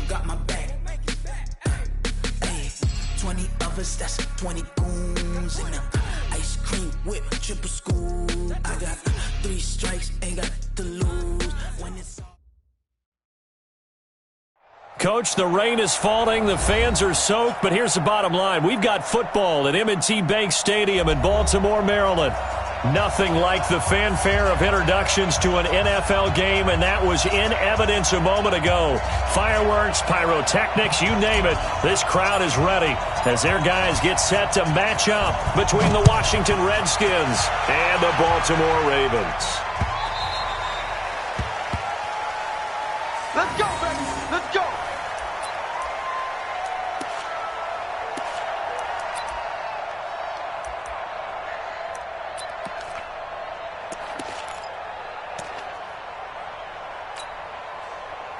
got my back. Hey, 20 of us, that's 20 goons in them. Ice cream whip, triple scoop. I got 3 strikes, ain't got to lose. When it's Coach, the rain is falling, the fans are soaked, but here's the bottom line. We've got football at M&T Bank Stadium in Baltimore, Maryland. Nothing like the fanfare of introductions to an NFL game, and that was in evidence a moment ago. Fireworks, pyrotechnics, you name it. This crowd is ready as their guys get set to match up between the Washington Redskins and the Baltimore Ravens. Let's go, baby. Let's go.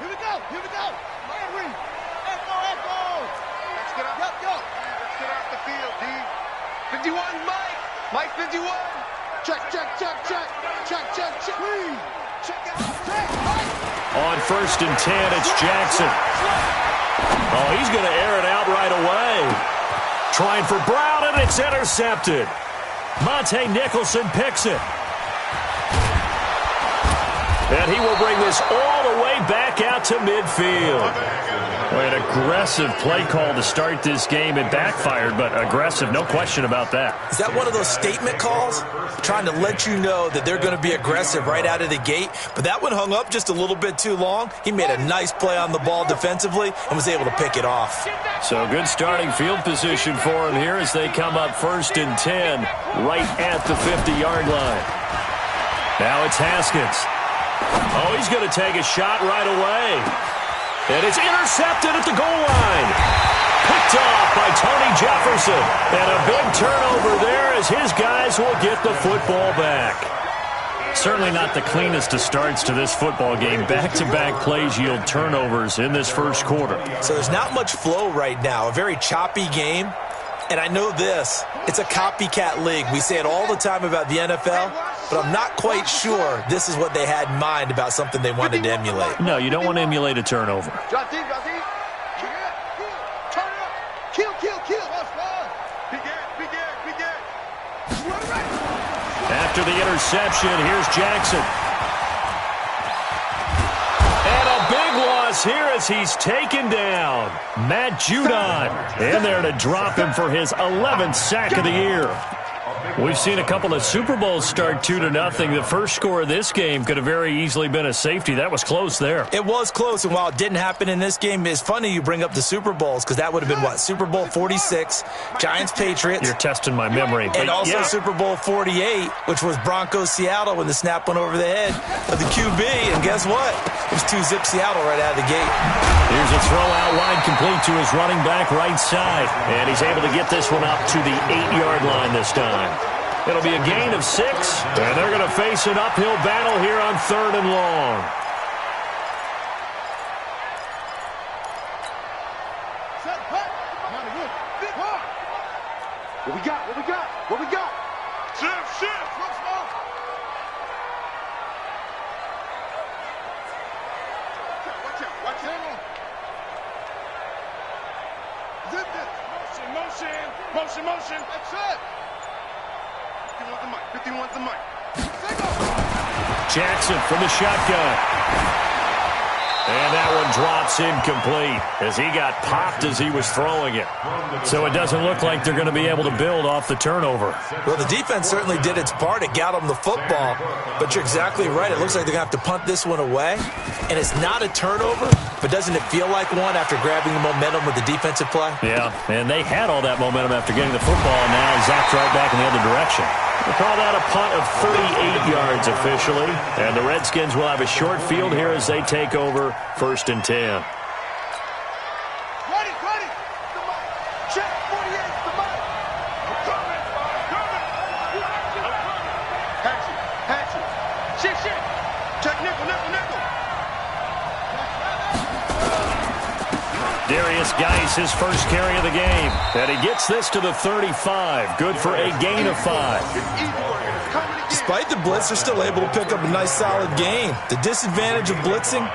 Here we go. Here we go. Henry. Echo, echo. Let's get up. Yep, yo. Let's get off the field, D. 51, Mike. Mike 51. Check, check, check, check. Check, check, check. Check it out. Check, Mike. On 1st and 10, it's Jackson. Oh, he's going to air it out right away. Trying for Brown, and it's intercepted. Monte Nicholson picks it. And he will bring this all the way back out to midfield. Boy, an aggressive play call to start this game. It backfired, but aggressive, no question about that. Is that one of those statement calls? Trying to let you know that they're going to be aggressive right out of the gate. But that one hung up just a little bit too long. He made a nice play on the ball defensively and was able to pick it off. So good starting field position for him here as they come up 1st and 10 right at the 50-yard line. Now it's Haskins. Oh, he's going to take a shot right away. And it's intercepted at the goal line. Picked off by Tony Jefferson. And a big turnover there as his guys will get the football back. Certainly not the cleanest of starts to this football game. Back-to-back plays yield turnovers in this first quarter. So there's not much flow right now. A very choppy game. And I know this, it's a copycat league. We say it all the time about the NFL, but I'm not quite sure this is what they had in mind about something they wanted to emulate. No, you don't want to emulate a turnover. Drop deep, drop deep. Turn it up. Kill, kill, kill. Big air, big air, big air. After the interception, here's Jackson. And a big loss here as he's taken down. Matt Judon in there to drop him for his 11th sack of the year. We've seen a couple of Super Bowls start 2-0. The first score of this game could have very easily been a safety. That was close there. It was close, and while it didn't happen in this game, it's funny you bring up the Super Bowls because that would have been, what, Super Bowl 46, Giants-Patriots. You're testing my memory. And also yeah. Super Bowl 48, which was Broncos-Seattle when the snap went over the head of the QB. And guess what? It was 2-zip Seattle right out of the gate. Here's a throw out wide complete to his running back right side. And he's able to get this one up to the 8-yard line this time. It'll be a gain of 6, and they're going to face an uphill battle here on 3rd and long. What we got? What we got? What we got? Shift. Look, smoke. Watch out. Zip this. Motion. That's it. 51's the mic. Jackson from the shotgun. And that one drops incomplete as he got popped as he was throwing it. So it doesn't look like they're going to be able to build off the turnover. Well, the defense certainly did its part. It got them the football. But you're exactly right. It looks like they're going to have to punt this one away. And it's not a turnover, but doesn't it feel like one after grabbing the momentum with the defensive play? Yeah, and they had all that momentum after getting the football, and now zapped right back in the other direction. We'll call that a punt of 38 yards officially. And the Redskins will have a short field here as they take over 1st and 10. Ready. The mic. Check 48. The mic. I'm coming. Hatchet. Shit. Check nickel. Darius Geis, his first carry of the game. And he gets this to the 35. Good for a gain of 5. Despite the blitz, they're still able to pick up a nice solid gain. The disadvantage of blitzing,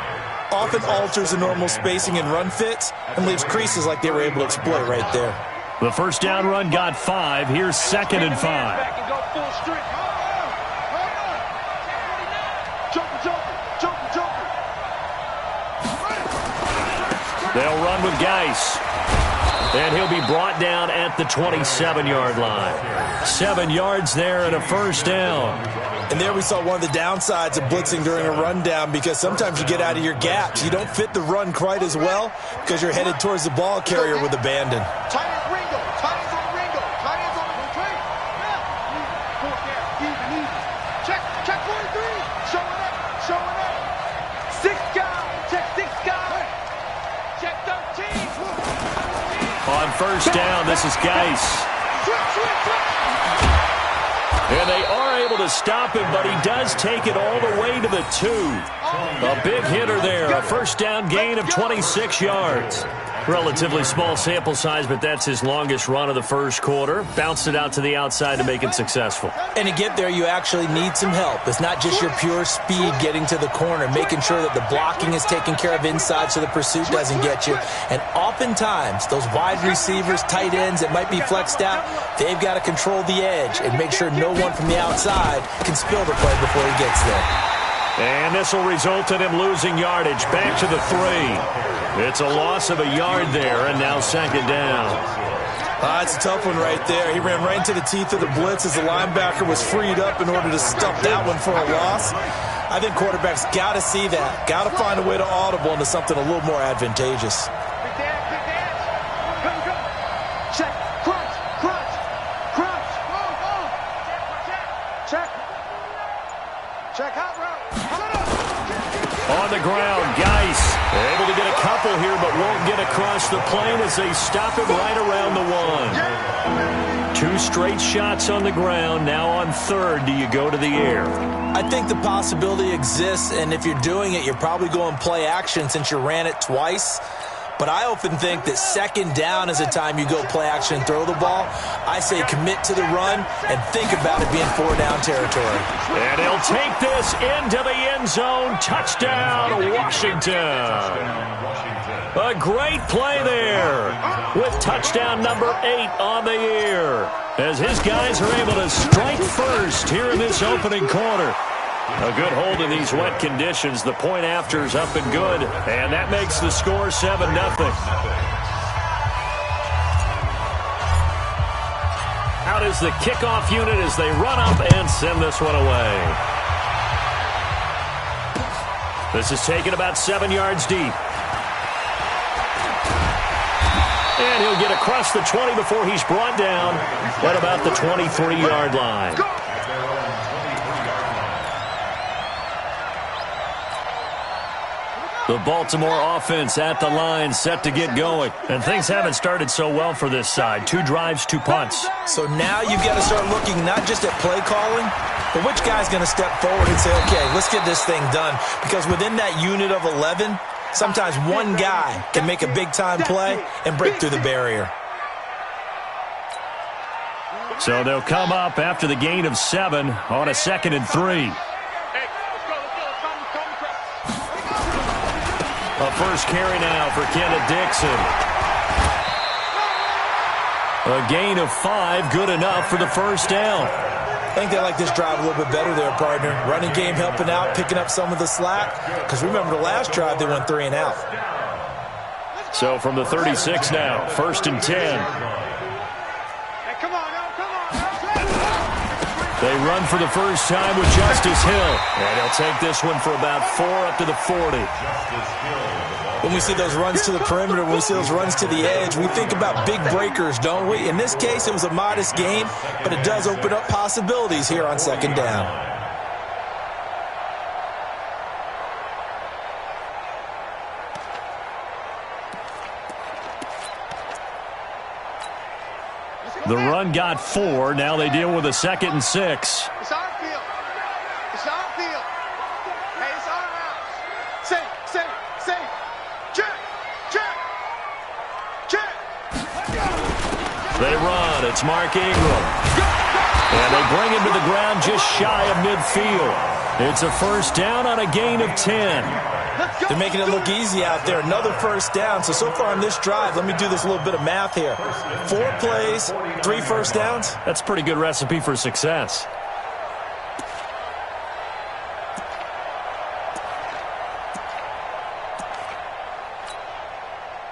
Often alters the normal spacing and run fits and leaves creases like they were able to exploit right there. The first down run got 5. Here's 2nd and 5. They'll run with Geis. And he'll be brought down at the 27-yard line. 7 yards there and a first down. And there we saw one of the downsides of blitzing during a rundown, because sometimes you get out of your gaps. You don't fit the run quite as well because you're headed towards the ball carrier with abandon. Tight ends Ringo. Tight ends on Ringo. Tight ends on the train. Even. Check 43. Showing up. 6 guys. Check 6 guys. Check 13. On first down, this is Geis. And they are able to stop him, but he does take it all the way to the 2. A big hitter there. A first down gain of 26 yards. Relatively small sample size, but that's his longest run of the first quarter. Bounced it out to the outside to make it successful. And to get there, you actually need some help. It's not just your pure speed getting to the corner, making sure that the blocking is taken care of inside so the pursuit doesn't get you. And oftentimes, those wide receivers, tight ends that might be flexed out, they've got to control the edge and make sure no one from the outside can spill the play before he gets there. And this will result in him losing yardage. Back to the 3. It's a loss of a yard there, and now 2nd down. It's a tough one right there. He ran right into the teeth of the blitz as the linebacker was freed up in order to stuff that one for a loss. I think quarterbacks got to see that. Got to find a way to audible into something a little more advantageous. Check. Crunch. Check hot route. On the ground, Geis able to get a couple here, but won't get across the plane as they stop him right around the 1. 2 straight shots on the ground. Now on 3rd, do you go to the air? I think the possibility exists, and if you're doing it, you're probably going play action since you ran it twice. But I often think that 2nd down is the time you go play action and throw the ball. I say commit to the run and think about it being 4-down territory. And he'll take this into the end zone. Touchdown, Washington. A great play there with touchdown number 8 on the year, as his guys are able to strike first here in this opening quarter. A good hold in these wet conditions. The point after's up and good, and that makes the score 7-0. Out is the kickoff unit as they run up and send this one away. This is taken about 7 yards deep. And he'll get across the 20 before he's brought down at about the 23-yard line. The Baltimore offense at the line, set to get going. And things haven't started so well for this side. 2 drives, 2 punts. So now you've got to start looking not just at play calling, but which guy's going to step forward and say, okay, let's get this thing done. Because within that unit of 11, sometimes one guy can make a big-time play and break through the barrier. So they'll come up after the gain of 7 on a 2nd and 3. A first carry now for Kenneth Dixon. A gain of 5, good enough for the first down. I think they like this drive a little bit better there, partner. Running game helping out, picking up some of the slack. Because remember, the last drive they went 3 and out. So from the 36 now, 1st and 10. They run for the first time with Justice Hill. And he'll take this one for about 4 up to the 40. When we see those runs to the perimeter, when we see those runs to the edge, we think about big breakers, don't we? In this case, it was a modest gain, but it does open up possibilities here on 2nd down. The run got 4. Now they deal with a 2nd and 6. It's our field. It's our field. Hey, it's our house. Say. Check. They run. It's Mark Ingram. And they bring him to the ground just shy of midfield. It's a first down on a gain of 10. Let's go. They're making it look easy out there. Another first down. So far on this drive, let me do this little bit of math here. 4 plays, 3 first downs. That's a pretty good recipe for success.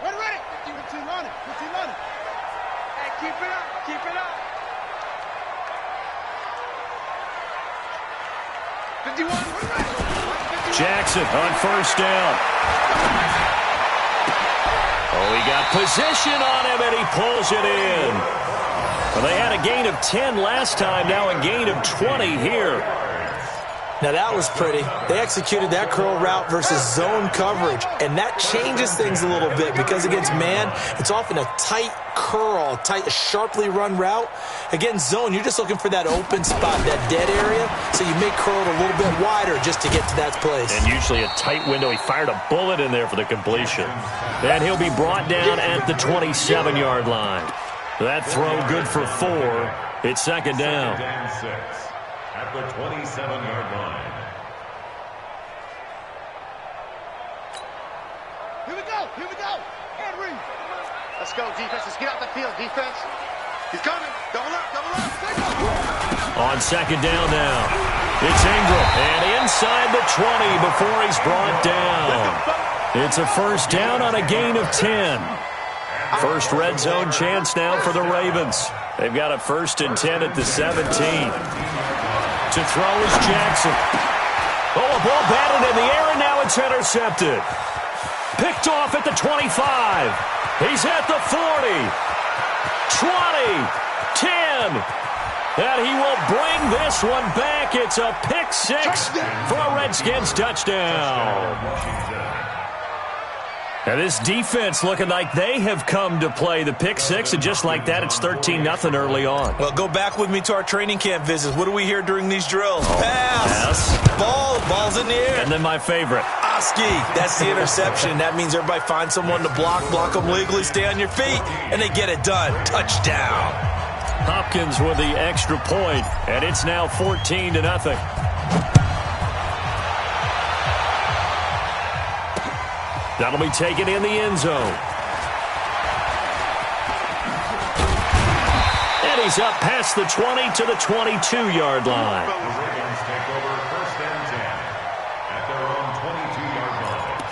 Ready. 15 running. Hey, keep it up. Keep it up. 51. Jackson on first down. Oh, he got position on him, and he pulls it in. Well, they had a gain of 10 last time, now a gain of 20 here. Now, that was pretty. They executed that curl route versus zone coverage, and that changes things a little bit because against man, it's often a tight curl, sharply run route. Against zone, you're just looking for that open spot, that dead area, so you make curl a little bit wider just to get to that place. And usually a tight window. He fired a bullet in there for the completion. And he'll be brought down at the 27-yard line. That throw good for 4. It's second down. At the 27-yard line. Here we go. Henry. Let's go, defense. Let's get out the field, defense. He's coming. Double up. On second down now. It's Ingram. And inside the 20 before he's brought down. It's a first down on a gain of 10. First red zone chance now for the Ravens. They've got a 1st and 10 at the 17. To throw is Jackson. Oh, a ball batted in the air, and now it's intercepted. Picked off at the 25. He's at the 40. 20. 10. And he will bring this one back. It's a pick 6 for a Redskins touchdown. Now this defense looking like they have come to play the pick 6, and just like that, it's 13-0 early on. Well, go back with me to our training camp visits. What do we hear during these drills? Pass. Ball's in the air. And then my favorite. Oski. That's the interception. That means everybody finds someone to block them legally, stay on your feet, and they get it done. Touchdown. Hopkins with the extra point, and it's now 14-0. That'll be taken in the end zone. And he's up past the 20 to the 22-yard line. The Ravens take over 1st and 10 at their own 22-yard line.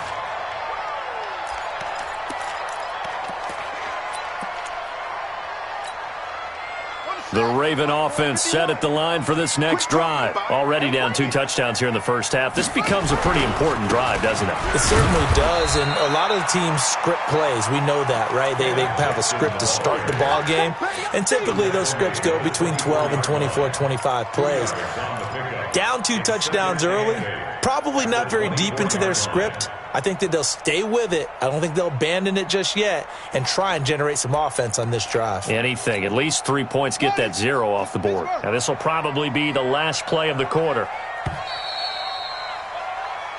The Raven offense set at the line for this next drive. Already down 2 touchdowns here in the first half. This becomes a pretty important drive, doesn't it? It certainly does, and a lot of the teams script plays. We know that, right? They have a script to start the ball game, and typically those scripts go between 12 and 24, 25 plays. Down 2 touchdowns early, probably not very deep into their script. I think that they'll stay with it. I don't think they'll abandon it just yet and try and generate some offense on this drive. Anything. At least 3 points, get that 0 off the board. Now, this will probably be the last play of the quarter.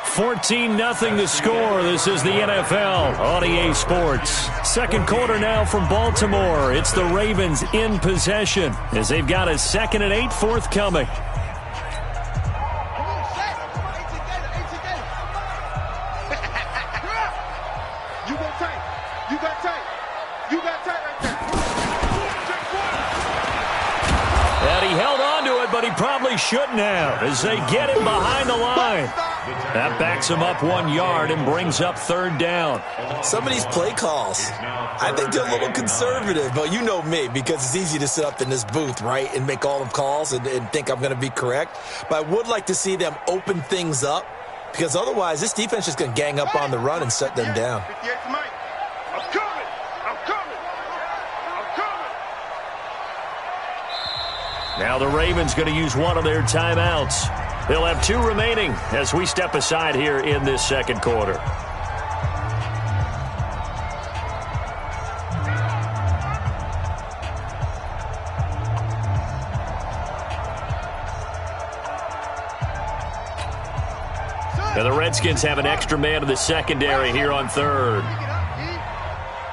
14-0 the score. This is the NFL on EA Sports. Second quarter now from Baltimore. It's the Ravens in possession as they've got a 2nd and 8 forthcoming. But he probably shouldn't have as they get him behind the line. That backs him up 1 yard and brings up 3rd down. Some of these play calls, I think they're a little conservative, but you know me, because it's easy to sit up in this booth, right, and make all the calls and think I'm going to be correct. But I would like to see them open things up, because otherwise this defense is going to gang up on the run and shut them down. Now the Ravens going to use one of their timeouts. They'll have 2 remaining as we step aside here in this second quarter. Now the Redskins have an extra man in the secondary here on 3rd.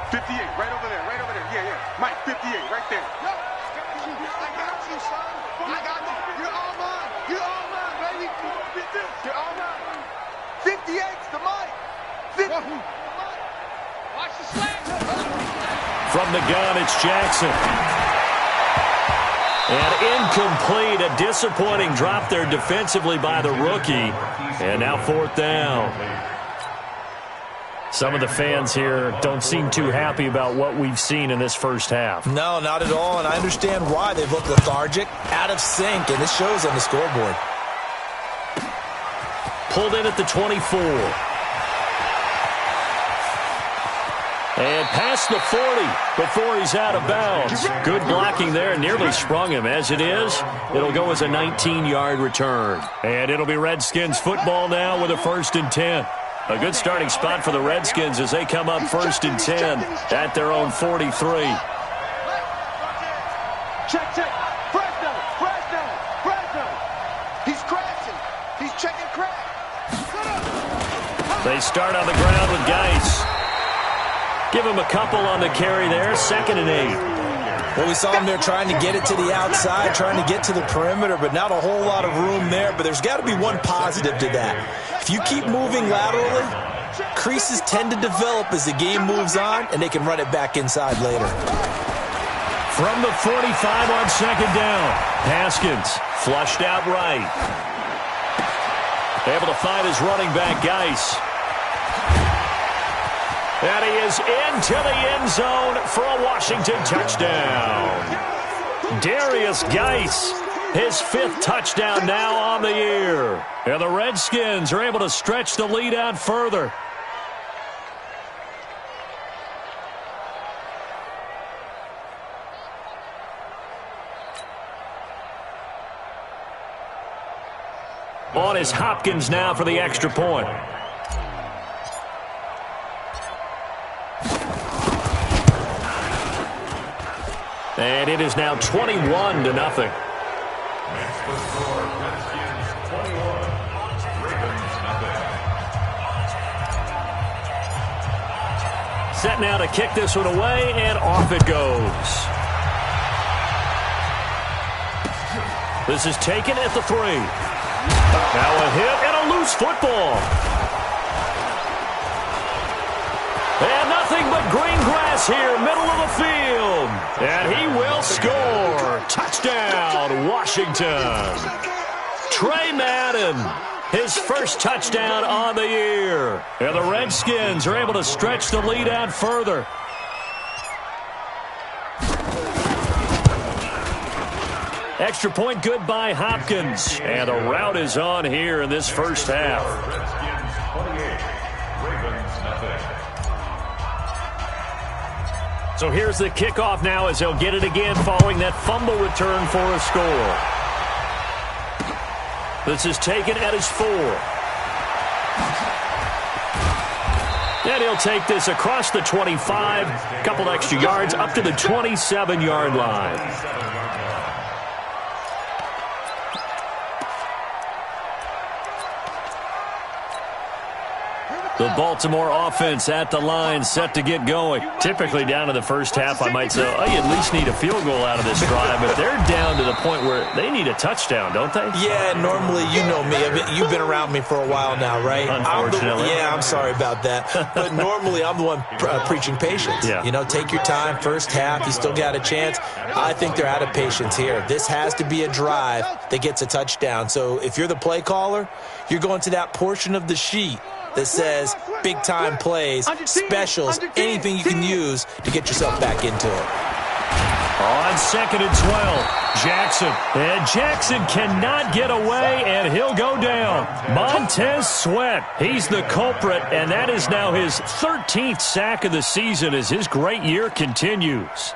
58, right over there, yeah. Mike, 58, right there. I got you. You're all mine, baby. You're all mine. 58's the Mike. Watch the slant. From the gun, it's Jackson. And incomplete, a disappointing drop there defensively by the rookie. And now 4th down. Some of the fans here don't seem too happy about what we've seen in this first half. No, not at all, and I understand why. They've looked lethargic, out of sync, and this shows on the scoreboard. Pulled in at the 24. And past the 40 before he's out of bounds. Good blocking there. Nearly sprung him. As it is, it'll go as a 19-yard return. And it'll be Redskins football now with a 1st and 10. A good starting spot for the Redskins as they come up 1st and 10 at their own 43. Check. Fresno. He's crashing. He's checking crash. They start on the ground with Geis. Give him a couple on the carry there. 2nd and 8. Well, we saw him there trying to get it to the outside, trying to get to the perimeter, but not a whole lot of room there. But there's got to be one positive to that. If you keep moving laterally, creases tend to develop as the game moves on, and they can run it back inside later. From the 45 on 2nd down, Haskins flushed out right. Able to find his running back, Geis. And he is into the end zone for a Washington touchdown. Darius Geis, his 5th touchdown now on the year. And the Redskins are able to stretch the lead out further. On is Hopkins now for the extra point. And it is now 21-0. Set now to kick this one away, and off it goes. This is taken at the 3. Now a hit and a loose football. And nothing but green grass here, middle of the field. And he will score. Touchdown, Washington. Trey Madden, his first touchdown on the year. And the Redskins are able to stretch the lead out further. Extra point good by Hopkins. And a rout is on here in this first half. Redskins 28, Ravens nothing. So here's the kickoff now as they'll get it again following that fumble return for a score. This is taken at his 4. And he'll take this across the 25, a couple extra yards up to the 27-yard line. The Baltimore offense at the line, set to get going. Typically down to the first half, I might say, oh, you at least need a field goal out of this drive. But they're down to the point where they need a touchdown, don't they? Yeah, normally, you know me. You've been around me for a while now, right? Unfortunately. I'm sorry about that. But normally, I'm the one preaching patience. Yeah. You know, take your time. First half, you still got a chance. I think they're out of patience here. This has to be a drive that gets a touchdown. So if you're the play caller, you're going to that portion of the sheet that says big-time plays, specials, anything you can use to get yourself back into it. On 2nd and 12, Jackson. And Jackson cannot get away, and he'll go down. Montez Sweat, he's the culprit, and that is now his 13th sack of the season as his great year continues.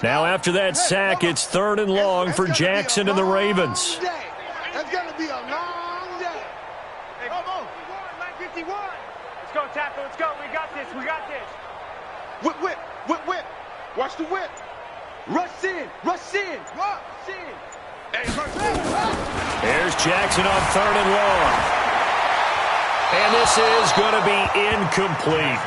Now after that sack, it's 3rd and long for Jackson and the Ravens. That's going to be a long day. Hey, come on. 951. Let's go, tackle. Let's go. We got this. Whip. Watch the whip. Rush in. Hey, There's Jackson on 3rd and long. And this is going to be incomplete.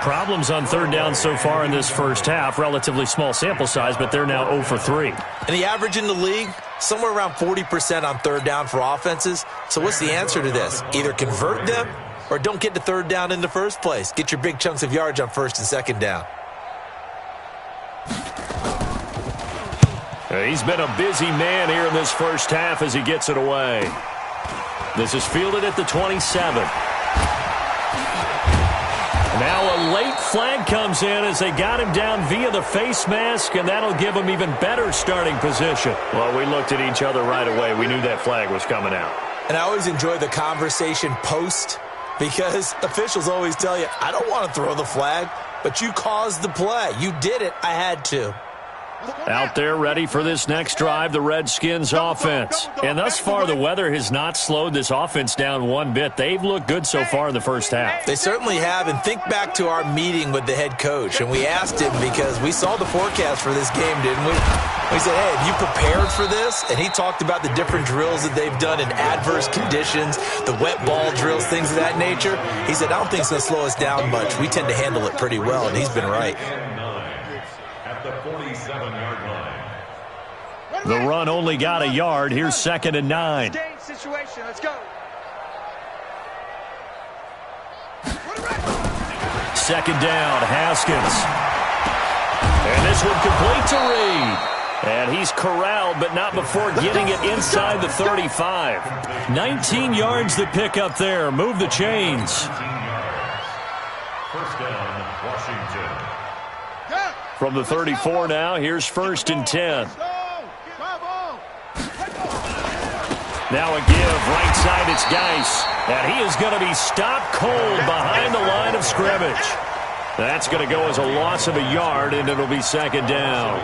Problems on third down so far in this first half. Relatively small sample size, but they're now 0 for 3. And the average in the league, somewhere around 40% on third down for offenses. So what's the answer to this? Either convert them or don't get to third down in the first place. Get your big chunks of yards on first and second down. He's been a busy man here in this first half as he gets it away. This is fielded at the 27. Now a late flag comes in as they got him down via the face mask, and that'll give him even better starting position. Well, we looked at each other right away. We knew that flag was coming out. And I always enjoy the conversation post because officials always tell you, I don't want to throw the flag, but you caused the play. You did it. I had to. Out there ready for this next drive, the Redskins offense. And thus far, the weather has not slowed this offense down one bit. They've looked good so far in the first half. They certainly have. And think back to our meeting with the head coach. And we asked him because we saw the forecast for this game, didn't we? We said, hey, have you prepared for this? And he talked about the different drills that they've done in adverse conditions, the wet ball drills, things of that nature. He said, I don't think it's going to slow us down much. We tend to handle it pretty well, and he's been right. At the 47-yard line. The run only got a yard. Here's 2nd and 9. Situation. Let's go. 2nd down, Haskins. And this one complete to Reed. And he's corralled, but not before getting it inside the 35. 19 yards to pick up there. Move the chains. First down, Washington. From the 34 now, here's 1st and 10. Now a give, right side, it's Geis. And he is going to be stopped cold behind the line of scrimmage. That's going to go as a loss of a yard, and it'll be 2nd down.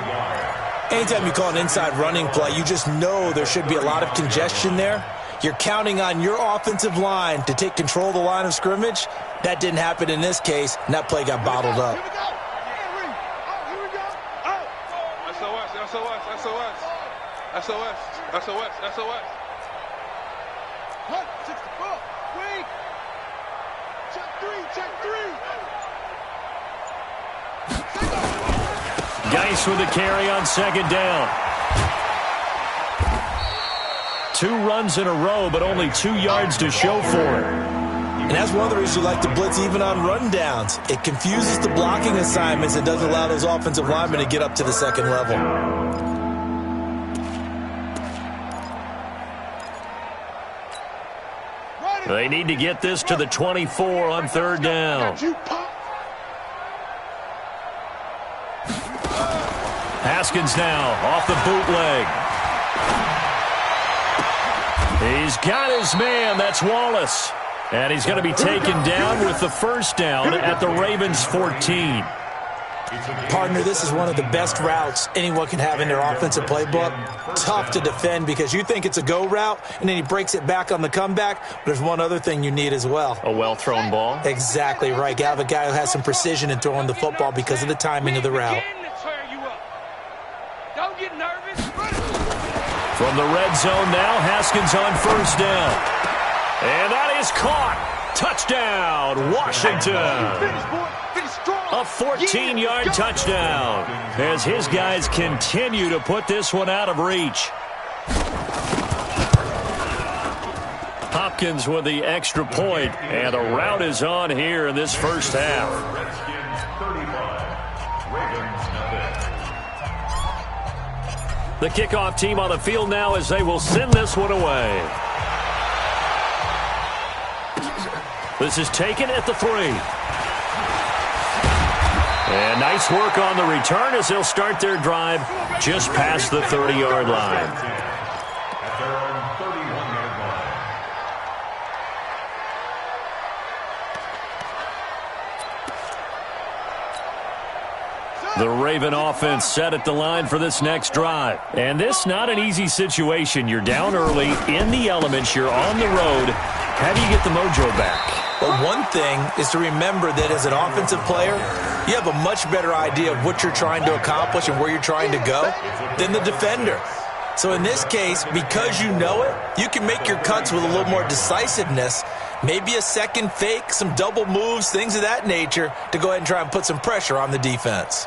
Anytime you call an inside running play, you just know there should be a lot of congestion there. You're counting on your offensive line to take control of the line of scrimmage. That didn't happen in this case, and that play got bottled up. SOS. Wait. Check three. Geis with a carry on 2nd down. 2 runs in a row, but only 2 yards to show for it. And that's one of the reasons you like to blitz even on rundowns. It confuses the blocking assignments and doesn't allow those offensive linemen to get up to the second level. They need to get this to the 24 on 3rd down. Haskins now off the bootleg. He's got his man. That's Wallace. And he's going to be taken down with the 1st down at the Ravens 14. Partner, this is one of the best routes anyone can have in their offensive playbook. Tough to defend because you think it's a go route, and then he breaks it back on the comeback. But there's one other thing you need as well. A well-thrown ball? Exactly right. You have a guy who has some precision in throwing the football because of the timing of the route. Don't get nervous. From the red zone now, Haskins on 1st down. And that is caught. Touchdown, Washington. A 14-yard touchdown as his guys continue to put this one out of reach. Hopkins with the extra point, and a rout is on here in this first half. Redskins 35, Ravens nothing. The kickoff team on the field now as they will send this one away. This is taken at the 3. And nice work on the return as they'll start their drive just past the 30-yard line. At their own 31-yard line. The Raven offense set at the line for this next drive. And this not an easy situation. You're down early, in the elements, you're on the road. How do you get the mojo back? Well, one thing is to remember that as an offensive player, you have a much better idea of what you're trying to accomplish and where you're trying to go than the defender. So in this case, because you know it, you can make your cuts with a little more decisiveness maybe a second fake, some double moves, things of that nature to go ahead and try and put some pressure on the defense.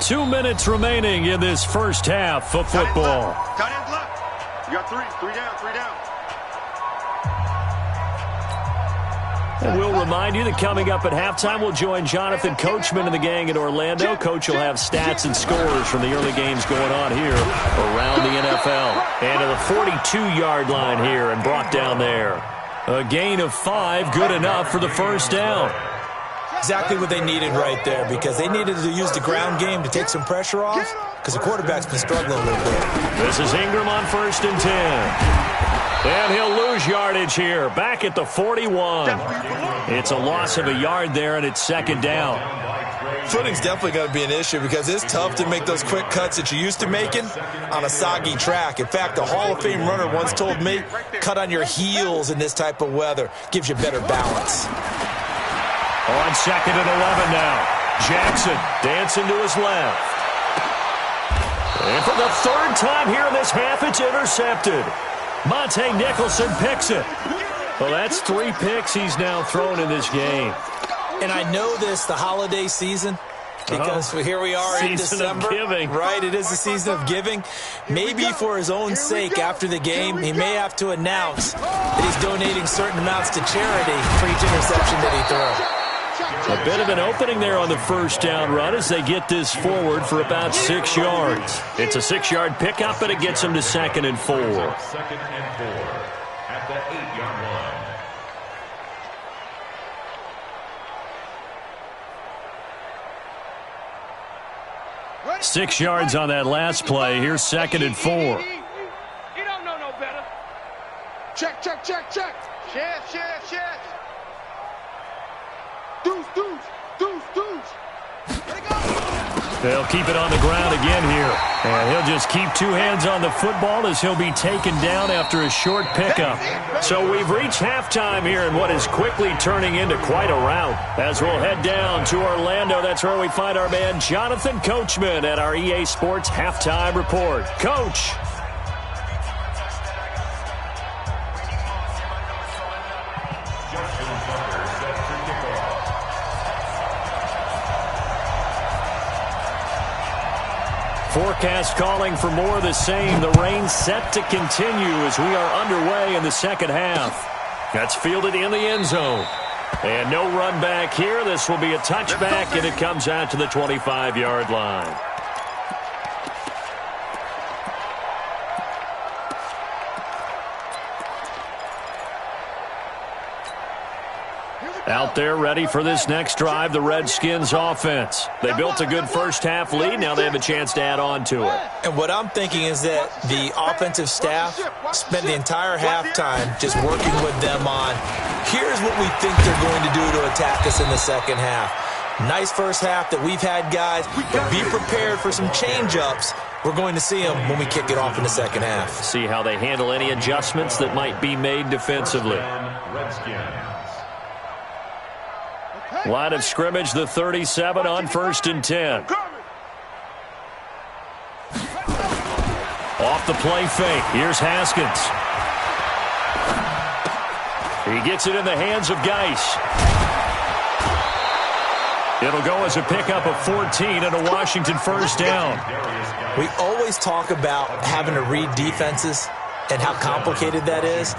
Two minutes remaining in this first half of football. Tight end left. You got three down. And we'll remind you that coming up at halftime, we'll join Jonathan Coachman and the gang in Orlando. Coach will have stats and scores from the early games going on here around the NFL. And to the 42-yard line here and brought down there. A gain of 5, good enough for the first down. Exactly what they needed right there, because they needed to use the ground game to take some pressure off, because the quarterback's been struggling a little bit. This is Ingram on 1st and 10. And he'll lose yardage here, back at the 41. It's a loss of a yard there, and it's second down. Footing's definitely going to be an issue, because it's tough to make those quick cuts that you're used to making on a soggy track. In fact, a Hall of Fame runner once told me, cut on your heels in this type of weather. Gives you better balance. On 2nd and 11 now. Jackson dancing to his left. And for the third time here in this half, it's intercepted. Monte Nicholson picks it. Well, that's 3 picks he's now thrown in this game. And I know this, the holiday season, because here we are in December. Of giving. Right, it is the season of giving. Maybe for his own sake, after the game, he may have to announce that he's donating certain amounts to charity for each interception that he throws. A bit of an opening there on the first down run as they get this forward for about 6 yards. It's a 6-yard pickup, but it gets them to 2nd and 4. 2nd and 4 at the 8-yard line. 6 yards on that last play. Here's 2nd and 4. You don't know no better. Check. Chef. Deuce. They'll keep it on the ground again here. And he'll just keep 2 hands on the football as he'll be taken down after a short pickup. So we've reached halftime here in what is quickly turning into quite a rout. As we'll head down to Orlando, that's where we find our man Jonathan Coachman at our EA Sports Halftime Report. Coach. Forecast calling for more of the same. The rain set to continue as we are underway in the second half. That's fielded in the end zone. And no run back here. This will be a touchback, and it comes out to the 25-yard line. Out there ready for this next drive, the Redskins offense. They built a good first half lead. Now they have a chance to add on to it. And what I'm thinking is that the offensive staff spent the entire halftime just working with them on, here's what we think they're going to do to attack us in the second half. Nice first half that we've had, guys, but be prepared for some change-ups. We're going to see them when we kick it off in the second half. See how they handle any adjustments that might be made defensively. Redskins. Line of scrimmage, the 37 on 1st and 10. Off the play fake. Here's Haskins. He gets it in the hands of Geis. It'll go as a pickup of 14 and a Washington first down. We always talk about having to read defenses and how complicated that is.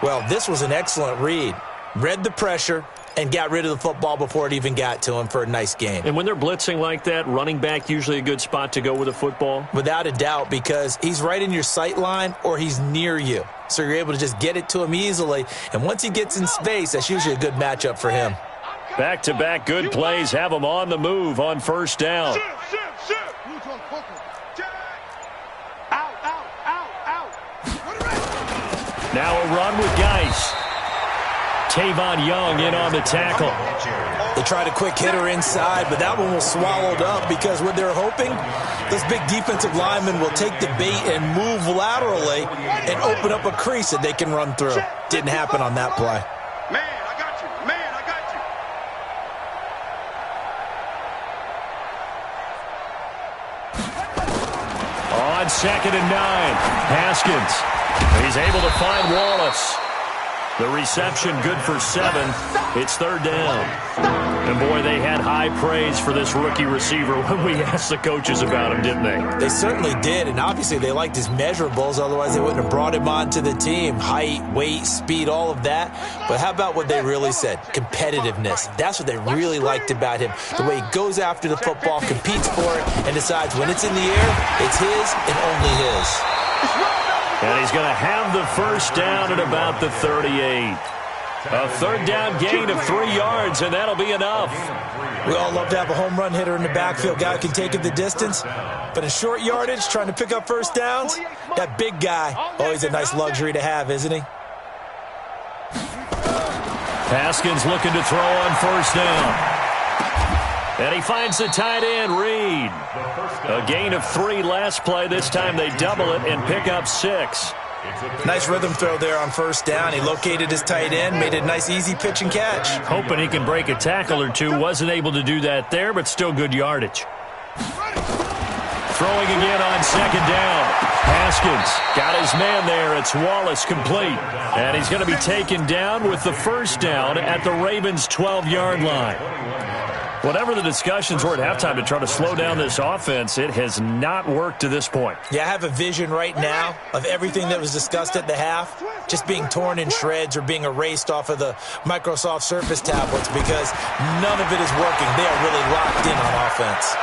Well, this was an excellent read. Read the pressure and got rid of the football before it even got to him for a nice gain. And when they're blitzing like that, running back usually a good spot to go with the football? Without a doubt, because he's right in your sight line or he's near you. So you're able to just get it to him easily. And once he gets in space, that's usually a good matchup for him. Back-to-back good plays have him on the move on first down. Now a run with Geis. Tavon Young in on the tackle. They tried a quick hitter inside, but that one was swallowed up because what they're hoping, those big defensive linemen will take the bait and move laterally and open up a crease that they can run through. Didn't happen on that play. Man, I got you. on 2nd and 9. Haskins. He's able to find Wallace. The reception good for 7. It's 3rd down. And, boy, they had high praise for this rookie receiver when we asked the coaches about him, didn't they? They certainly did, and obviously they liked his measurables. Otherwise, they wouldn't have brought him onto the team. Height, weight, speed, all of that. But how about what they really said? Competitiveness. That's what they really liked about him. The way he goes after the football, competes for it, and decides when it's in the air, it's his and only his. And he's going to have the first down at about the 38. A 3rd down gain of 3 yards, and that'll be enough. We all love to have a home run hitter in the backfield. Guy can take it the distance. But in short yardage, trying to pick up first downs, that big guy, always a nice luxury to have, isn't he? Haskins looking to throw on first down. And he finds the tight end, Reed. A gain of 3 last play. This time they double it and pick up 6. Nice rhythm throw there on first down. He located his tight end, made it a nice, easy pitch and catch. Hoping he can break a tackle or two. Wasn't able to do that there, but still good yardage. Throwing again on 2nd down. Haskins got his man there. It's Wallace complete. And he's going to be taken down with the first down at the Ravens' 12-yard line. Whatever the discussions were at halftime to try to slow down this offense, it has not worked to this point. Yeah, I have a vision right now of everything that was discussed at the half just being torn in shreds or being erased off of the Microsoft Surface tablets because none of it is working. They are really locked in on offense.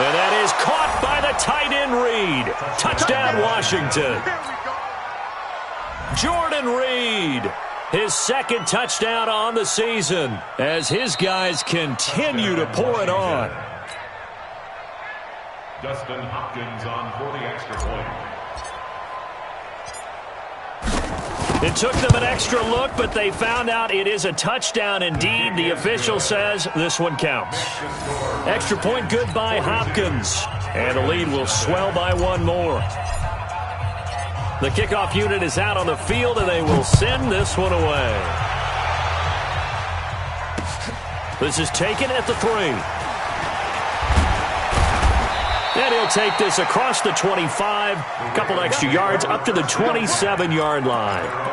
And that is caught by the tight end, Reed. Touchdown, Washington. Jordan Reed. His 2nd touchdown on the season as his guys continue to pour it on. Dustin Hopkins on for the extra point. It took them an extra look, but they found out it is a touchdown indeed. The official says this one counts. Extra point good by Hopkins. And the lead will swell by 1 more. The kickoff unit is out on the field, and they will send this one away. This is taken at the 3. And he'll take this across the 25, a couple extra yards, up to the 27-yard line.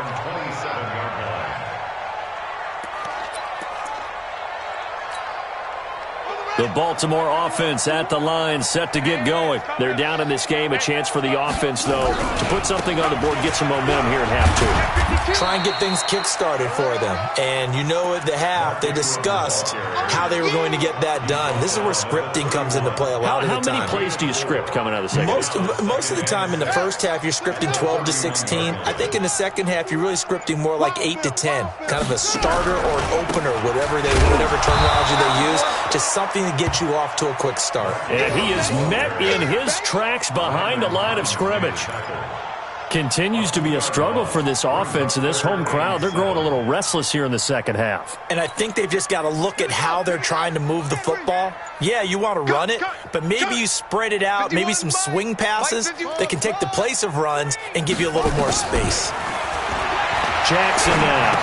The Baltimore offense at the line, set to get going. They're down in this game. A chance for the offense, though, to put something on the board, get some momentum here in half 2. Try and get things kick-started for them. And you know at the half, they discussed how they were going to get that done. This is where scripting comes into play a lot of the time. How many plays do you script coming out of the second half? Most of the time in the first half, you're scripting 12 to 16. I think in the second half, you're really scripting more like 8 to 10. Kind of a starter or an opener, whatever terminology they use. Just something to get you off to a quick start. And he is met in his tracks behind the line of scrimmage. Continues to be a struggle for this offense and this home crowd. They're growing a little restless here in the second half. And I think they've just got to look at how they're trying to move the football. Yeah, you want to run it, but maybe you spread it out, maybe some swing passes that can take the place of runs and give you a little more space. Jackson now.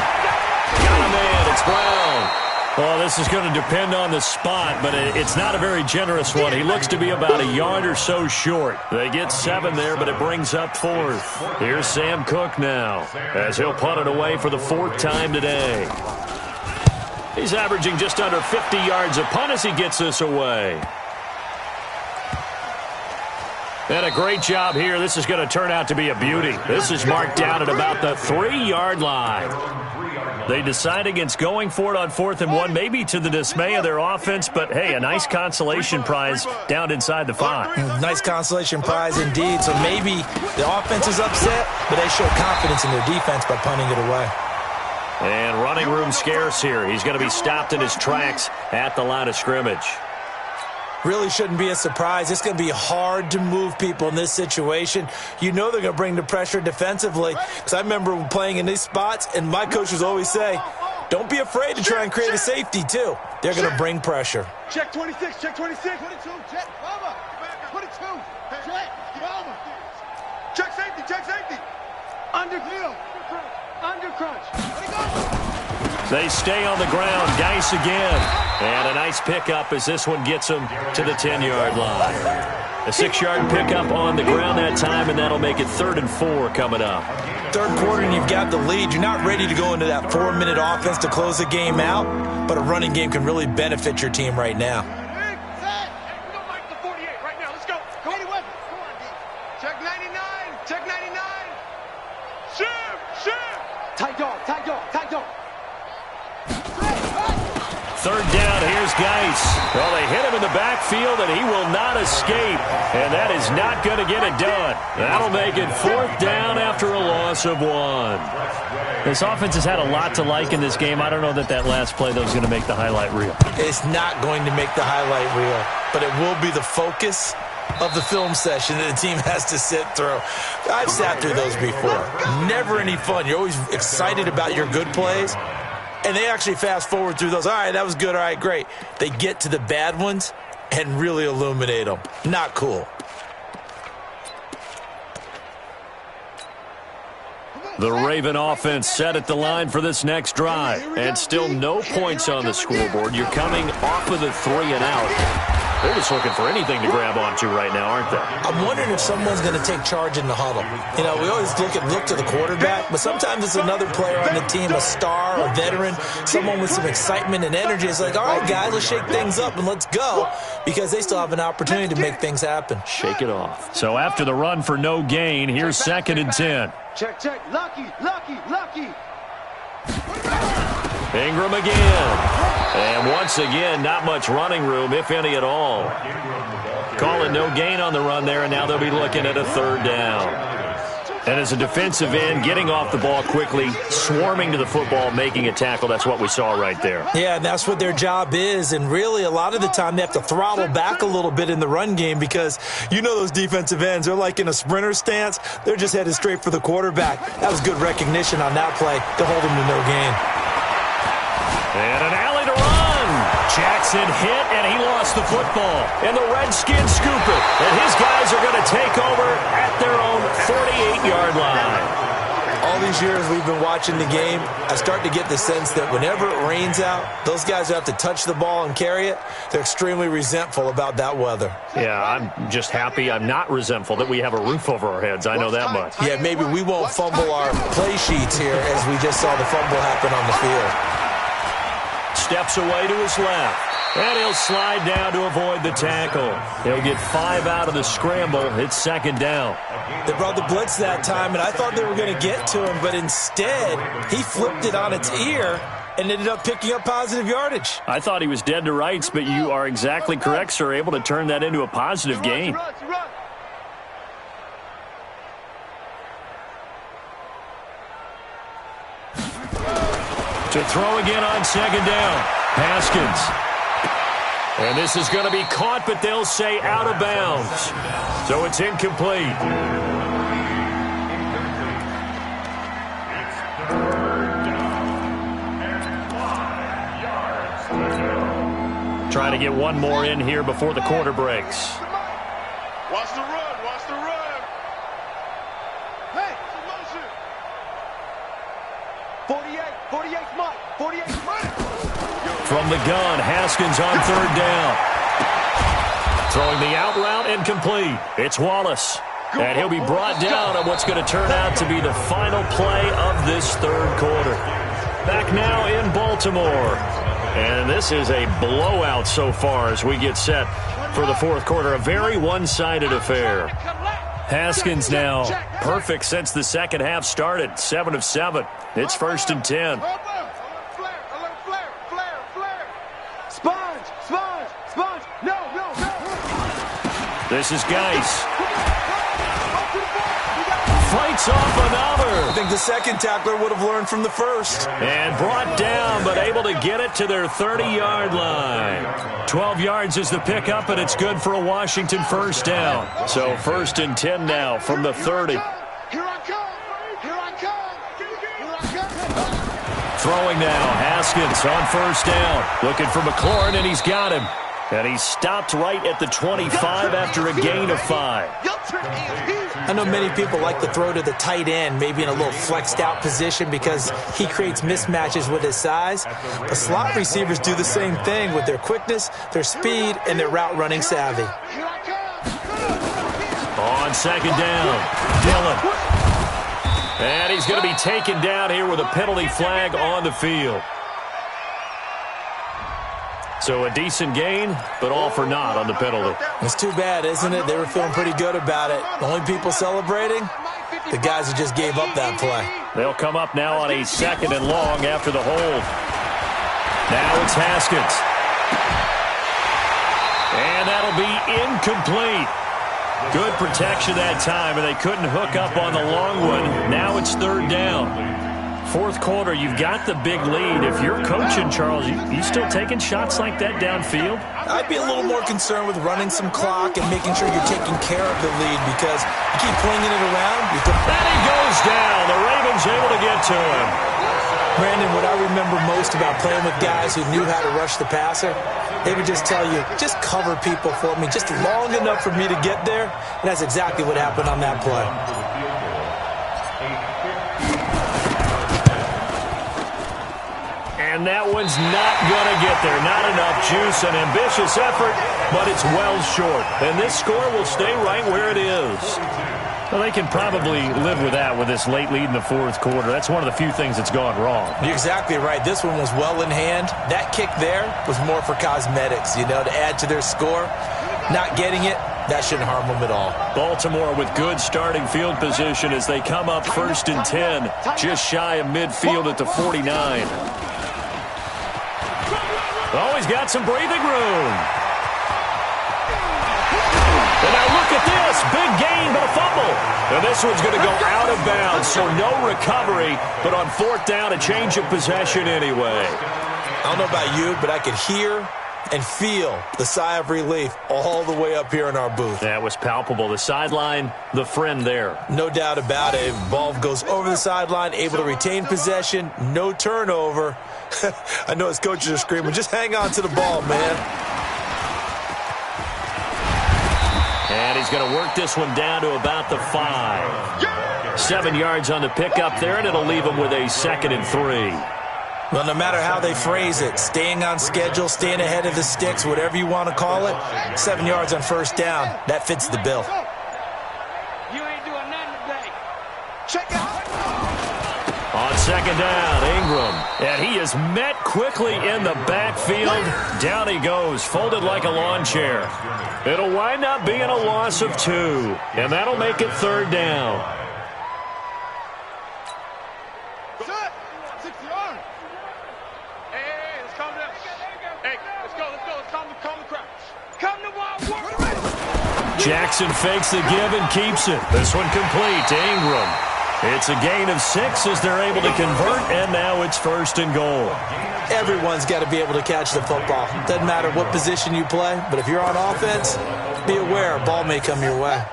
Got a man. It's Brown. Well, this is going to depend on the spot, but it's not a very generous one. He looks to be about a yard or so short. They get 7 there, but it brings up 4th. Here's Sam Cook now, as he'll punt it away for the 4th time today. He's averaging just under 50 yards a punt as he gets this away. And a great job here. This is going to turn out to be a beauty. This is marked down at about the 3-yard line. They decide against going for it on 4th and 1, maybe to the dismay of their offense, but, hey, a nice consolation prize down inside the 5. Nice consolation prize indeed. So maybe the offense is upset, but they show confidence in their defense by punting it away. And running room scarce here. He's going to be stopped in his tracks at the line of scrimmage. Really shouldn't be a surprise. It's going to be hard to move people in this situation. You know they're going to bring the pressure defensively. Because I remember playing in these spots, and my coaches always say, don't be afraid to try and create a safety, too. They're going to bring pressure. Check 26, check 26. 22, check, Mama. 22, check, Mama. Check safety, check safety. Under crunch. Let it go. They stay on the ground. Geis again. And a nice pickup as this one gets them to the 10-yard line. A 6-yard pickup on the ground that time, and that'll make it 3rd and 4 coming up. Third quarter, and you've got the lead. You're not ready to go into that 4-minute offense to close the game out, but a running game can really benefit your team right now. Check 99. Check 99. Shift. Tight dog. Third down, here's Geis. Well, they hit him in the backfield, and he will not escape. And that is not going to get it done. That'll make it 4th down after a loss of 1. This offense has had a lot to like in this game. I don't know that last play, though, is going to make the highlight reel. It's not going to make the highlight reel, but it will be the focus of the film session that the team has to sit through. I've sat through those before. Never any fun. You're always excited about your good plays. And they actually fast forward through those. All right, that was good. All right, great. They get to the bad ones and really illuminate them. Not cool. The Raven offense set at the line for this next drive. And still no points on the scoreboard. You're coming off of the 3 and out. They're just looking for anything to grab onto right now, aren't they? I'm wondering if someone's going to take charge in the huddle. You know, we always look to the quarterback, but sometimes it's another player on the team, a star, a veteran, someone with some excitement and energy. It's like, all right, guys, let's shake things up and let's go, because they still have an opportunity to make things happen. Shake it off. So after the run for no gain, here's 2nd and 10. Check. Lucky. Ingram again. And once again, not much running room, if any at all. Call it no gain on the run there, and now they'll be looking at a 3rd down. And as a defensive end, getting off the ball quickly, swarming to the football, making a tackle, that's what we saw right there. Yeah, and that's what their job is. And really, a lot of the time, they have to throttle back a little bit in the run game because you know those defensive ends, they're like in a sprinter stance. They're just headed straight for the quarterback. That was good recognition on that play to hold them to no gain. And an alley to run. Jackson hit, and he lost the football. And the Redskins scoop it. And his guys are going to take over at their own 48-yard line. All these years we've been watching the game, I start to get the sense that whenever it rains out, those guys who have to touch the ball and carry it, they're extremely resentful about that weather. Yeah, I'm just happy I'm not resentful that we have a roof over our heads. I know that much. Yeah, maybe we won't fumble our play sheets here as we just saw the fumble happen on the field. Steps away to his left. And he'll slide down to avoid the tackle. He'll get 5 out of the scramble. It's 2nd down. They brought the blitz that time, and I thought they were going to get to him, but instead, he flipped it on its ear and ended up picking up positive yardage. I thought he was dead to rights, but you are exactly correct, sir. Able to turn that into a positive gain. To throw again on 2nd down. Haskins. And this is going to be caught, but they'll say out of bounds. So it's incomplete. Trying to get one more in here before the quarter breaks. Watch the run. Watch the run. Hey, motion. 48 Mike. 48 Mike. From the gun, Haskins on 3rd down. Throwing the out route incomplete. It's Wallace. And he'll be brought down on what's going to turn out to be the final play of this 3rd quarter. Back now in Baltimore. And this is a blowout so far as we get set for the 4th quarter. A very one-sided affair. Haskins now perfect since the second half started. 7 of 7. It's 1st and 10. Sponge. No. This is Geis. Fights off another. I think the second tackler would have learned from the first. And brought down, but able to get it to their 30-yard line. 12 yards is the pickup, and it's good for a Washington 1st down. So 1st and 10 now from the 30. Here I come. Throwing now, Haskins on 1st down. Looking for McLaurin, and he's got him. And he stopped right at the 25 after a gain of 5. I know many people like to throw to the tight end, maybe in a little flexed out position because he creates mismatches with his size. But slot receivers do the same thing with their quickness, their speed, and their route running savvy. On second down, Dillon. And he's going to be taken down here with a penalty flag on the field. So a decent gain, but all for naught on the penalty. It's too bad, isn't it? They were feeling pretty good about it. The only people celebrating, the guys who just gave up that play. They'll come up now on a 2nd and long after the hold. Now it's Haskins. And that'll be incomplete. Good protection that time, and they couldn't hook up on the long one. Now it's 3rd down. 4th quarter, you've got the big lead. If you're coaching, Charles, you still taking shots like that downfield? I'd be a little more concerned with running some clock and making sure you're taking care of the lead because you keep flinging it around. And he goes down. The Ravens able to get to him. Brandon, what I remember most about playing with guys who knew how to rush the passer, they would just tell you, just cover people for me, just long enough for me to get there. And that's exactly what happened on that play. And that one's not going to get there. Not enough juice. An ambitious effort, but it's well short. And this score will stay right where it is. Well, they can probably live with that with this late lead in the 4th quarter. That's one of the few things that's gone wrong. You're exactly right. This one was well in hand. That kick there was more for cosmetics, to add to their score. Not getting it, that shouldn't harm them at all. Baltimore with good starting field position as they come up 1st and 10, just shy of midfield at the 49. Oh, he's got some breathing room. And now look at this. Big gain, but a fumble. And this one's going to go out of bounds, so no recovery. But on 4th down, a change of possession anyway. I don't know about you, but I could hear and feel the sigh of relief all the way up here in our booth. That was palpable. The sideline, the friend there. No doubt about it. Ball goes over the sideline, able to retain possession, no turnover. I know his coaches are screaming, just hang on to the ball, man. And he's going to work this one down to about the 5. 7 yards on the pickup there, and it'll leave him with a 2nd and 3. Well, no matter how they phrase it, staying on schedule, staying ahead of the sticks, whatever you want to call it, 7 yards on 1st down, that fits the bill. You ain't doing nothing today. Check it out. On 2nd down, Ingram. And he is met quickly in the backfield. Down he goes, folded like a lawn chair. It'll wind up being a loss of 2. And that'll make it 3rd down. Set. 60 yards. Hey, let's calm down. Hey, let's go. Let's calm the crowd. Come to wild work. Jackson fakes the give and keeps it. This one complete to Ingram. It's a gain of 6 as they're able to convert, and now it's 1st and goal. Everyone's got to be able to catch the football. Doesn't matter what position you play, but if you're on offense, be aware a ball may come your way.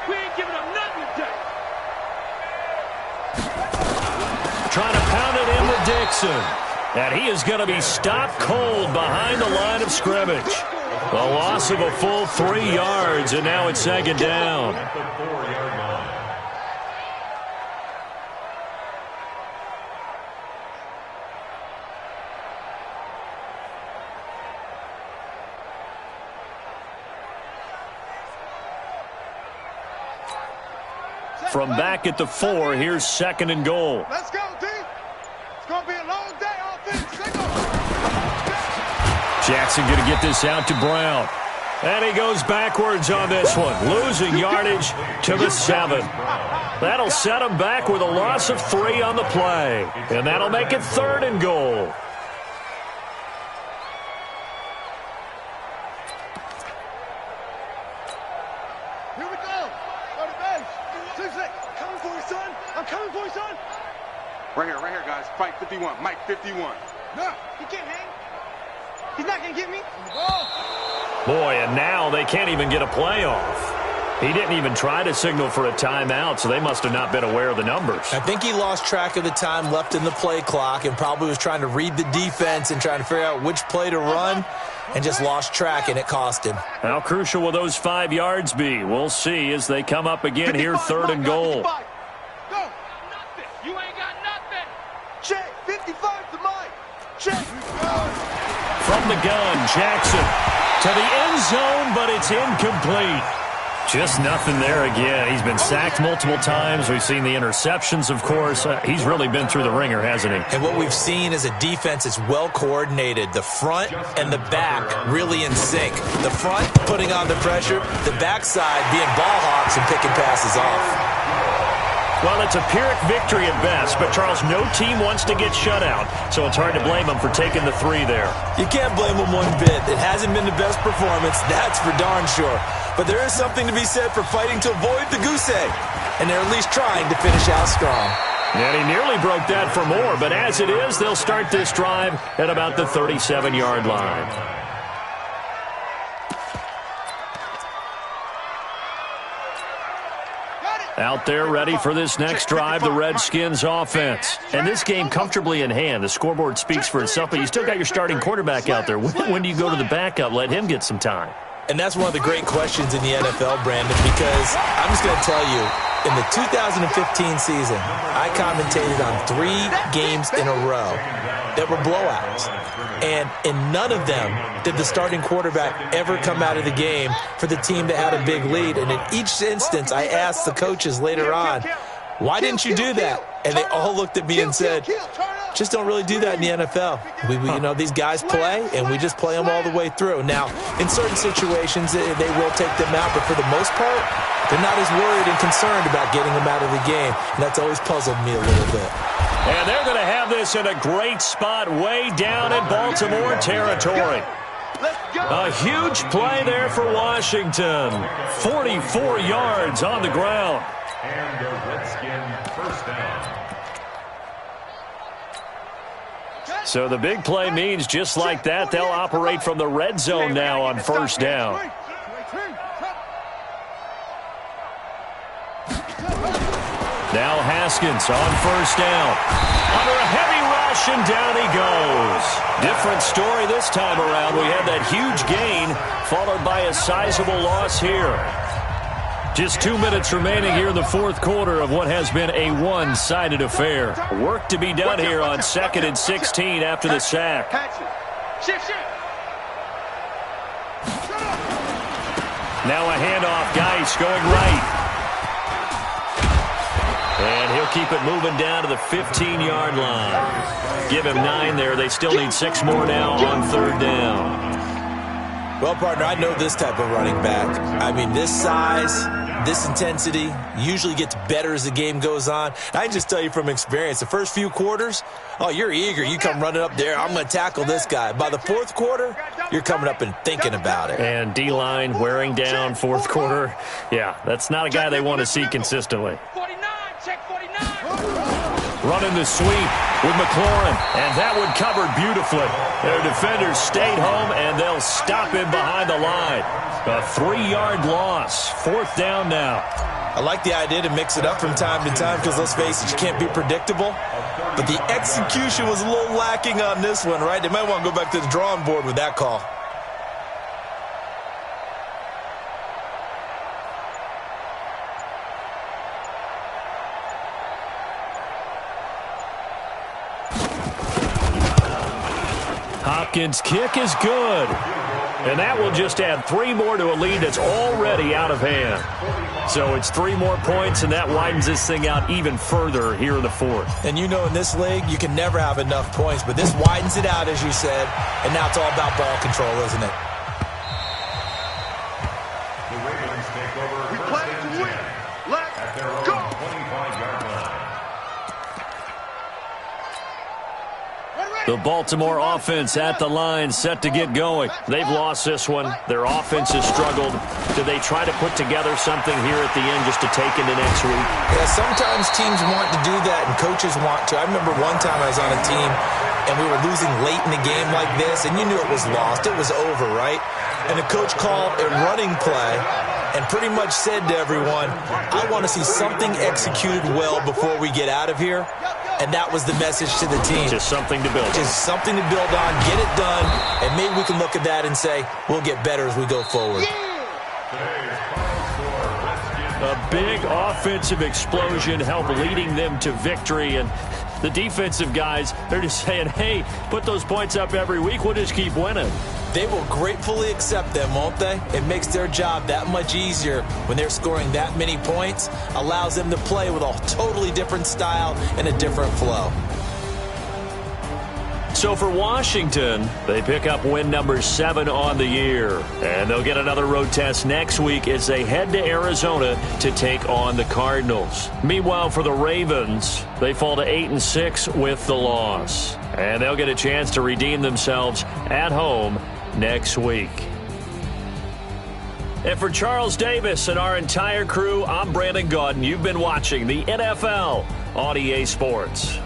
We ain't giving up nothing today. Trying to pound it in with Dixon. And he is going to be stopped cold behind the line of scrimmage. A loss of a full 3 yards, and now it's 2nd down. From back at the 4, here's 2nd and goal. Let's go, D. It's going to be a long day. Jackson going to get this out to Brown. And he goes backwards on this one, losing yardage to the 7. That'll set him back with a loss of 3 on the play. And that'll make it 3rd and goal. Here we go. Go to base. 6-6. Coming for you, son. I'm coming for you, son. Right here, guys. Fight 51. Mike 51. No, he can't hang. He's not going to get me. Boy, and now they can't even get a play off. He didn't even try to signal for a timeout, so they must have not been aware of the numbers. I think he lost track of the time left in the play clock and probably was trying to read the defense and trying to figure out which play to run and just lost track, and it cost him. How crucial will those 5 yards be? We'll see as they come up again here, 3rd and goal. Go. You ain't got nothing. Check. 55 to Mike. Check. From the gun, Jackson to the end zone, but it's incomplete. Just nothing there again. He's been sacked multiple times. We've seen the interceptions, of course. He's really been through the ringer, hasn't he? And what we've seen is a defense that's well coordinated. The front and the back really in sync. The front putting on the pressure, the backside being ball hawks and picking passes off. Well, it's a Pyrrhic victory at best, but, Charles, no team wants to get shut out, so it's hard to blame them for taking the 3 there. You can't blame them one bit. It hasn't been the best performance, that's for darn sure. But there is something to be said for fighting to avoid the goose egg, and they're at least trying to finish out strong. And he nearly broke that for more, but as it is, they'll start this drive at about the 37-yard line. Out there ready for this next drive, the Redskins offense. And this game comfortably in hand. The scoreboard speaks for itself, but you still got your starting quarterback out there. When do you go to the backup, let him get some time? And that's one of the great questions in the NFL, Brandon, because I'm just going to tell you, in the 2015 season, I commentated on 3 games in a row that were blowouts. And in none of them did the starting quarterback ever come out of the game for the team that had a big lead. And in each instance, I asked the coaches later on, why didn't you do that? And they all looked at me and said, just don't really do that in the NFL. You know, these guys play, and we just play them all the way through. Now, in certain situations, they will take them out, but for the most part, they're not as worried and concerned about getting them out of the game. And that's always puzzled me a little bit. And they're going to have this in a great spot way down in Baltimore territory. A huge play there for Washington. 44 yards on the ground. And the Redskin first down. So the big play means just like that, they'll operate from the red zone now on first down. Now Haskins on first down. Under a heavy rush, and down he goes. Different story this time around. We had that huge gain, followed by a sizable loss here. Just 2 minutes remaining here in the 4th quarter of what has been a one-sided affair. Work to be done here on 2nd and 16 after the sack. Now a handoff, Geis going right. And he'll keep it moving down to the 15-yard line. Give him 9 there. They still need 6 more now on 3rd down. Well, partner, I know this type of running back. I mean, this size, this intensity usually gets better as the game goes on. I can just tell you from experience, the first few quarters, oh, you're eager. You come running up there, I'm going to tackle this guy. By the 4th quarter, you're coming up and thinking about it. And D-line wearing down 4th quarter. Yeah, that's not a guy they want to see consistently. Running the sweep with McLaurin, and that one covered beautifully. Their defenders stayed home, and they'll stop him behind the line. A 3-yard loss. 4th down now. I like the idea to mix it up from time to time because, let's face it, you can't be predictable. But the execution was a little lacking on this one, right? They might want to go back to the drawing board with that call. Hopkins' kick is good. And that will just add 3 more to a lead that's already out of hand. So it's 3 more points, and that widens this thing out even further here in the 4th. And you know in this league, you can never have enough points, but this widens it out, as you said, and now it's all about ball control, isn't it? The Ravens take over We first play and to win. 10 Let's at their own go. 25-yard line. The Baltimore offense at the line, set to get going. They've lost this one. Their offense has struggled. Do they try to put together something here at the end just to take into next week? Yeah, sometimes teams want to do that, and coaches want to. I remember one time I was on a team, and we were losing late in the game like this, and you knew it was lost. It was over, right? And the coach called a running play and pretty much said to everyone, I want to see something executed well before we get out of here. And that was the message to the team. Just something to build on. Just something to build on, get it done, and maybe we can look at that and say, we'll get better as we go forward. A big offensive explosion helped leading them to victory, and the defensive guys, they're just saying, hey, put those points up every week, we'll just keep winning. They will gratefully accept them, won't they? It makes their job that much easier when they're scoring that many points, allows them to play with a totally different style and a different flow. So for Washington, they pick up win number 7 on the year. And they'll get another road test next week as they head to Arizona to take on the Cardinals. Meanwhile, for the Ravens, they fall to 8-6 with the loss. And they'll get a chance to redeem themselves at home next week. And for Charles Davis and our entire crew, I'm Brandon Gaudin. You've been watching the NFL on EA Sports.